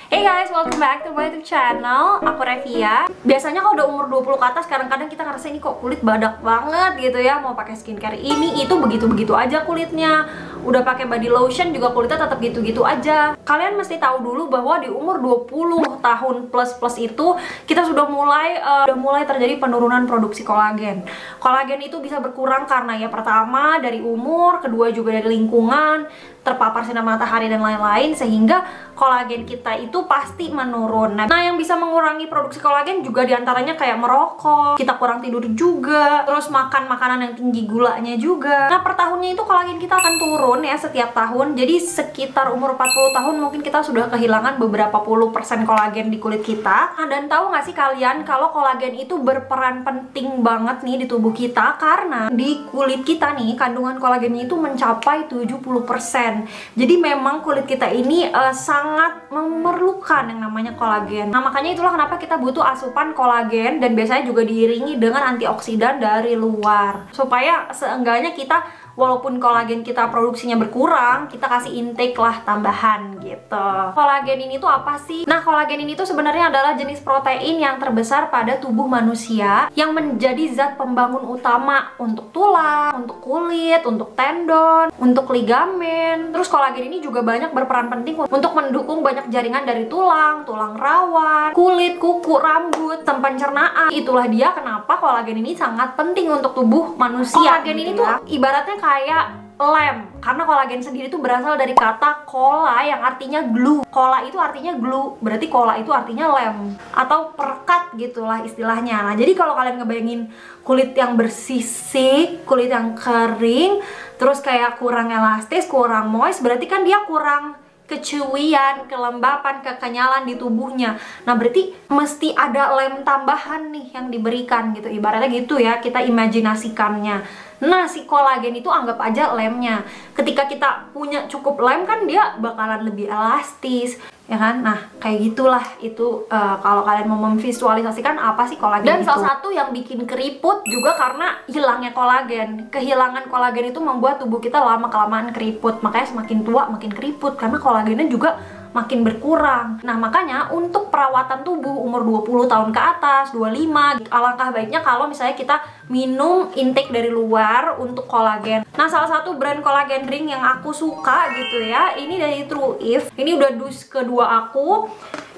Hey guys, welcome back to my YouTube channel. Aku Revia. Biasanya kalau udah umur 20 ke atas, kadang-kadang kita ngerasa ini kok kulit badak banget gitu ya. Mau pakai skincare ini, itu begitu-begitu aja kulitnya. Udah pakai body lotion juga kulitnya tetap gitu-gitu aja. Kalian mesti tahu dulu bahwa di umur 20 tahun plus itu kita sudah mulai terjadi penurunan produksi kolagen. Kolagen itu bisa berkurang karena ya pertama dari umur, kedua juga dari lingkungan, terpapar sinar matahari dan lain-lain, sehingga kolagen kita itu pasti menurun. Nah, yang bisa mengurangi produksi kolagen juga diantaranya kayak merokok, kita kurang tidur juga, terus makan makanan yang tinggi gulanya juga. Nah, per tahunnya itu kolagen kita akan turun ya setiap tahun. Jadi sekitar umur 40 tahun mungkin kita sudah kehilangan beberapa puluh persen kolagen di kulit kita. Nah, dan tahu nggak sih kalian kalau kolagen itu berperan penting banget nih di tubuh kita, karena di kulit kita nih kandungan kolagennya itu mencapai 70%. Jadi memang kulit kita ini sangat memerlukan yang namanya kolagen. Nah, makanya itulah kenapa kita butuh asupan kolagen, dan biasanya juga diiringi dengan antioksidan dari luar, supaya seenggaknya kita, walaupun kolagen kita produksinya berkurang, kita kasih intake lah tambahan gitu. Kolagen ini tuh apa sih? Nah, kolagen ini tuh sebenarnya adalah jenis protein yang terbesar pada tubuh manusia, yang menjadi zat pembangun utama untuk tulang, untuk kulit, untuk tendon, untuk ligamen. Terus kolagen ini juga banyak berperan penting untuk mendukung banyak jaringan dari tulang, tulang rawan, kulit, kuku, rambut, sistem pencernaan. Itulah dia kenapa kolagen ini sangat penting untuk tubuh manusia. Kolagen ini tuh ibaratnya kayak lem, karena kolagen sendiri itu berasal dari kata kola yang artinya glue. Kola itu artinya glue, berarti kola itu artinya lem atau perekat gitulah istilahnya. Nah, jadi kalau kalian ngebayangin kulit yang bersisik, kulit yang kering, terus kayak kurang elastis, kurang moist, berarti kan dia kurang kecuian, kelembapan, kekenyalan di tubuhnya. Nah, berarti mesti ada lem tambahan nih yang diberikan gitu. Ibaratnya gitu ya, kita imajinasikannya. Nah, si kolagen itu anggap aja lemnya. Ketika kita punya cukup lem kan dia bakalan lebih elastis, ya kan? Nah, kayak gitulah itu kalau kalian mau memvisualisasikan apa sih kolagen itu. Dan salah satu yang bikin keriput juga karena hilangnya kolagen. Kehilangan kolagen itu membuat tubuh kita lama-kelamaan keriput. Makanya semakin tua makin keriput, karena kolagennya juga makin berkurang. Nah, makanya untuk perawatan tubuh umur 20 tahun ke atas, 25, alangkah baiknya kalau misalnya kita minum intake dari luar untuk kolagen. Nah, salah satu brand kolagen drink yang aku suka gitu ya, ini dari Truif. Ini udah dus kedua aku.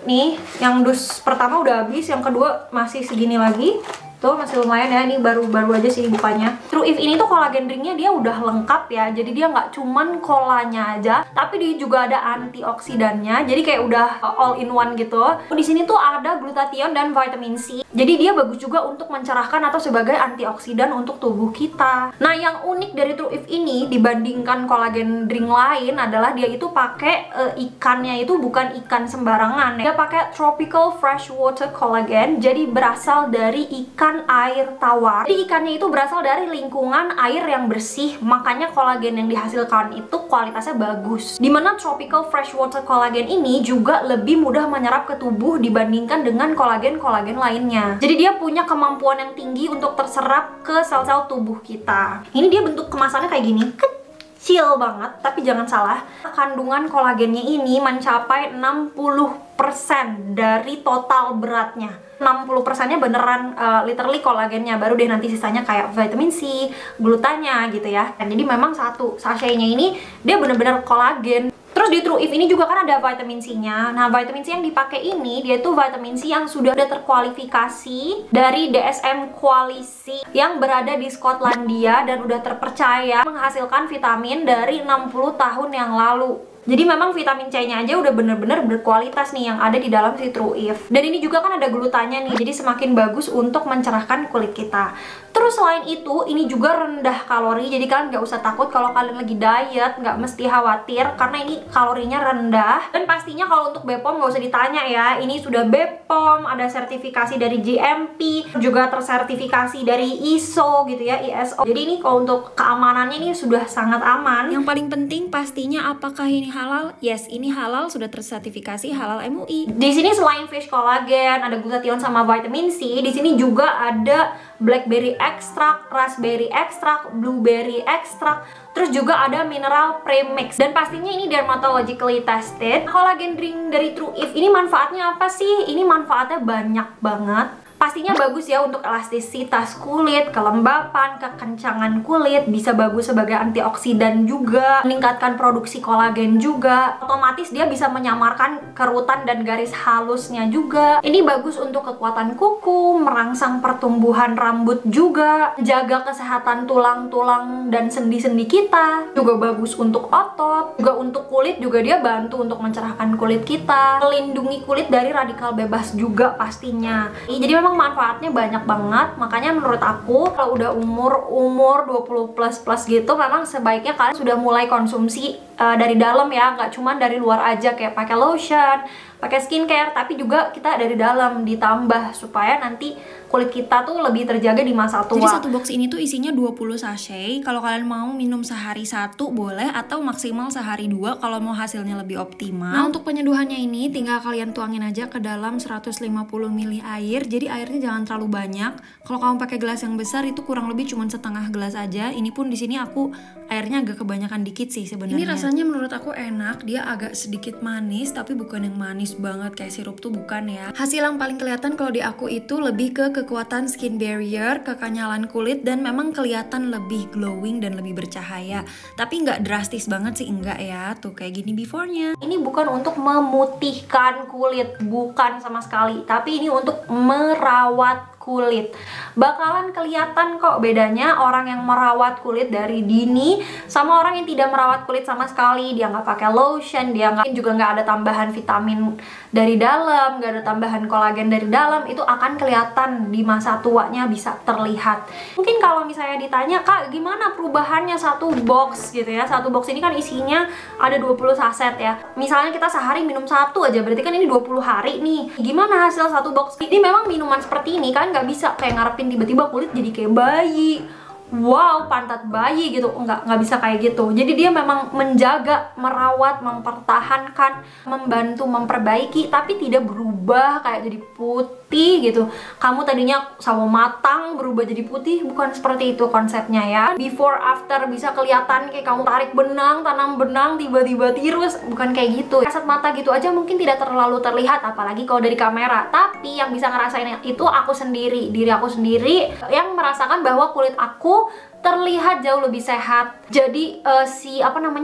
Nih, yang dus pertama udah habis, yang kedua masih segini lagi. Tuh masih lumayan ya, ini baru aja sih bukanya. Truif ini tuh kolagen drinknya dia udah lengkap ya, jadi dia nggak cuman kolanya aja, tapi dia juga ada antioksidannya, jadi kayak udah all in one gitu. Di sini tuh ada glutathione dan vitamin C, jadi dia bagus juga untuk mencerahkan atau sebagai antioksidan untuk tubuh kita. Nah, yang unik dari Truif ini dibandingkan kolagen drink lain adalah dia itu pakai ikannya itu bukan ikan sembarangan. Dia pakai tropical freshwater collagen, jadi berasal dari ikan air tawar. Jadi ikannya itu berasal dari lingkungan air yang bersih, makanya kolagen yang dihasilkan itu kualitasnya bagus. Dimana tropical freshwater collagen ini juga lebih mudah menyerap ke tubuh dibandingkan dengan kolagen-kolagen lainnya. Jadi dia punya kemampuan yang tinggi untuk terserap ke sel-sel tubuh kita. Ini dia bentuk kemasannya kayak gini, kecil banget, tapi jangan salah, kandungan kolagennya ini mencapai 60% dari total beratnya. 60%-nya beneran literally kolagennya, baru deh nanti sisanya kayak vitamin C, glutanya gitu ya. Dan jadi memang satu sachet-nya ini dia bener-bener kolagen. Terus di Truif ini juga kan ada vitamin C-nya. Nah, vitamin C yang dipakai ini dia tuh vitamin C yang sudah terkualifikasi dari DSM Quality yang berada di Skotlandia dan udah terpercaya menghasilkan vitamin dari 60 tahun yang lalu. Jadi memang vitamin C-nya aja udah bener-bener berkualitas nih yang ada di dalam si Truif. Dan ini juga kan ada glutanya nih, jadi semakin bagus untuk mencerahkan kulit kita. Terus selain itu, ini juga rendah kalori, jadi kalian nggak usah takut kalau kalian lagi diet, nggak mesti khawatir karena ini kalorinya rendah. Dan pastinya kalau untuk BPOM nggak usah ditanya ya, ini sudah BPOM, ada sertifikasi dari GMP, juga tersertifikasi dari ISO gitu ya, ISO. Jadi ini kalau untuk keamanannya ini sudah sangat aman. Yang paling penting pastinya apakah ini halal? Yes, ini halal, sudah tersertifikasi halal MUI. Di sini selain fish collagen, ada glutathione sama vitamin C, di sini juga ada blackberry extract, raspberry extract, blueberry extract, terus juga ada mineral premix. Dan pastinya ini dermatologically tested. Collagen drink dari Trueave ini manfaatnya apa sih? Ini manfaatnya banyak banget. Pastinya bagus ya untuk elastisitas kulit, kelembapan, kekencangan kulit, bisa bagus sebagai antioksidan juga, meningkatkan produksi kolagen juga. Otomatis dia bisa menyamarkan kerutan dan garis halusnya juga. Ini bagus untuk kekuatan kuku, merangsang pertumbuhan rambut juga, jaga kesehatan tulang-tulang dan sendi-sendi kita. Juga bagus untuk otot, juga untuk kulit juga dia bantu untuk mencerahkan kulit kita, melindungi kulit dari radikal bebas juga pastinya. Jadi memang manfaatnya banyak banget, makanya menurut aku kalau udah umur 20 plus gitu memang sebaiknya kalian sudah mulai konsumsi dari dalam ya, nggak cuma dari luar aja kayak pakai lotion, pakai skincare, tapi juga kita dari dalam ditambah supaya nanti kulit kita tuh lebih terjaga di masa tua. Jadi satu box ini tuh isinya 20 sachet. Kalau kalian mau minum sehari 1 boleh, atau maksimal sehari 2 kalau mau hasilnya lebih optimal. Nah, untuk penyeduhannya ini tinggal kalian tuangin aja ke dalam 150 ml air. Jadi airnya jangan terlalu banyak. Kalau kamu pakai gelas yang besar itu kurang lebih cuma setengah gelas aja. Ini pun di sini aku airnya agak kebanyakan dikit sih sebenarnya. Ini rasanya menurut aku enak. Dia agak sedikit manis, tapi bukan yang manis banget kayak sirup tuh, bukan ya. Hasil yang paling kelihatan kalau di aku itu lebih ke kekuatan skin barrier, kekenyalan kulit, dan memang kelihatan lebih glowing dan lebih bercahaya. Tapi nggak drastis banget sih, enggak ya. Tuh kayak gini before-nya. Ini bukan untuk memutihkan kulit, bukan sama sekali. Tapi ini untuk merawat kulit. Bakalan kelihatan kok bedanya orang yang merawat kulit dari dini sama orang yang tidak merawat kulit sama sekali. Dia nggak pakai lotion, dia juga nggak ada tambahan vitamin dari dalam, nggak ada tambahan kolagen dari dalam. Itu akan kelihatan di masa tuanya, bisa terlihat. Mungkin kalau misalnya ditanya, Kak, gimana perubahannya satu box gitu ya. Satu box ini kan isinya ada 20 saset ya. Misalnya kita sehari minum 1 aja, berarti kan ini 20 hari nih. Gimana hasil satu box? Ini memang minuman seperti ini kan nggak bisa kayak ngarepin tiba-tiba kulit jadi kayak bayi, wow, pantat bayi gitu. Nggak bisa kayak gitu. Jadi dia memang menjaga, merawat, mempertahankan, membantu, memperbaiki, tapi tidak berubah kayak jadi putih gitu. Kamu tadinya sawo matang berubah jadi putih, bukan seperti itu konsepnya ya. Before after bisa kelihatan kayak kamu tarik benang, tanam benang, tiba-tiba tirus, bukan kayak gitu. Kasat mata gitu aja mungkin tidak terlalu terlihat, apalagi kalau dari kamera. Tapi yang bisa ngerasain itu aku sendiri, diri aku sendiri yang merasakan bahwa kulit aku terlihat jauh lebih sehat. Jadi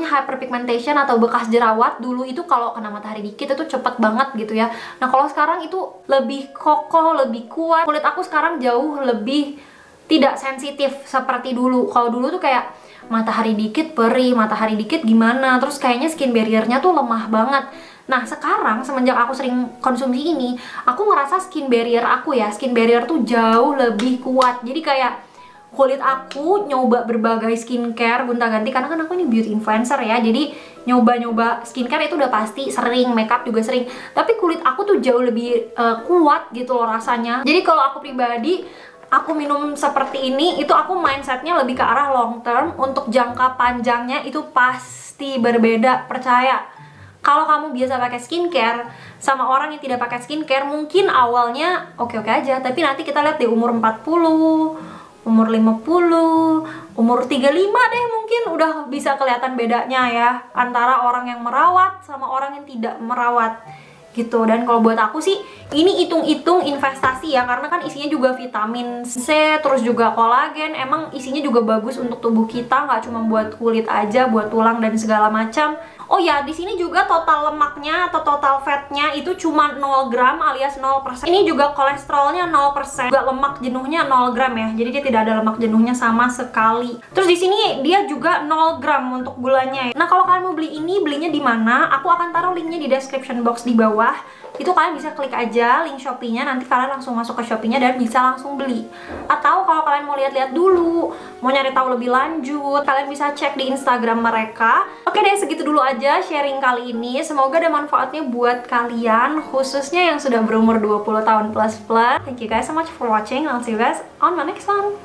hyperpigmentation atau bekas jerawat dulu itu kalau kena matahari dikit itu cepet banget gitu ya. Nah kalau sekarang itu lebih kokoh, lebih kuat. Kulit aku sekarang jauh lebih tidak sensitif seperti dulu. Kalau dulu tuh kayak matahari dikit perih, matahari dikit gimana, terus kayaknya skin barrier-nya tuh lemah banget. Nah sekarang semenjak aku sering konsumsi ini, aku ngerasa skin barrier tuh jauh lebih kuat. Jadi kayak kulit aku nyoba berbagai skincare gonta-ganti, karena kan aku ini beauty influencer ya, jadi nyoba-nyoba skincare itu udah pasti sering, makeup juga sering, tapi kulit aku tuh jauh lebih kuat gitu loh rasanya. Jadi kalau aku pribadi, aku minum seperti ini, itu aku mindsetnya lebih ke arah long term. Untuk jangka panjangnya itu pasti berbeda, percaya. Kalau kamu biasa pakai skincare sama orang yang tidak pakai skincare, mungkin awalnya oke-oke aja, tapi nanti kita lihat di umur 40, umur 50, umur 35 deh mungkin udah bisa kelihatan bedanya ya antara orang yang merawat sama orang yang tidak merawat gitu. Dan kalau buat aku sih ini hitung-hitung investasi ya, karena kan isinya juga vitamin C, terus juga kolagen. Emang isinya juga bagus untuk tubuh kita, nggak cuma buat kulit aja, buat tulang dan segala macam. Oh ya, di sini juga total lemaknya atau total fatnya itu cuma 0 gram alias 0%. Ini juga kolesterolnya 0%, juga lemak jenuhnya 0 gram ya. Jadi dia tidak ada lemak jenuhnya sama sekali. Terus di sini dia juga 0 gram untuk gulanya. Nah, kalau kalian mau beli ini, belinya di mana? Aku akan taruh linknya di description box di bawah. Itu kalian bisa klik aja link Shopee-nya, nanti kalian langsung masuk ke Shopee-nya dan bisa langsung beli. Atau kalau kalian mau lihat-lihat dulu, mau nyari tahu lebih lanjut, kalian bisa cek di Instagram mereka. Oke deh, segitu dulu aja sharing kali ini. Semoga ada manfaatnya buat kalian, khususnya yang sudah berumur 20 tahun plus. Thank you guys so much for watching. I'll see you guys on my next one.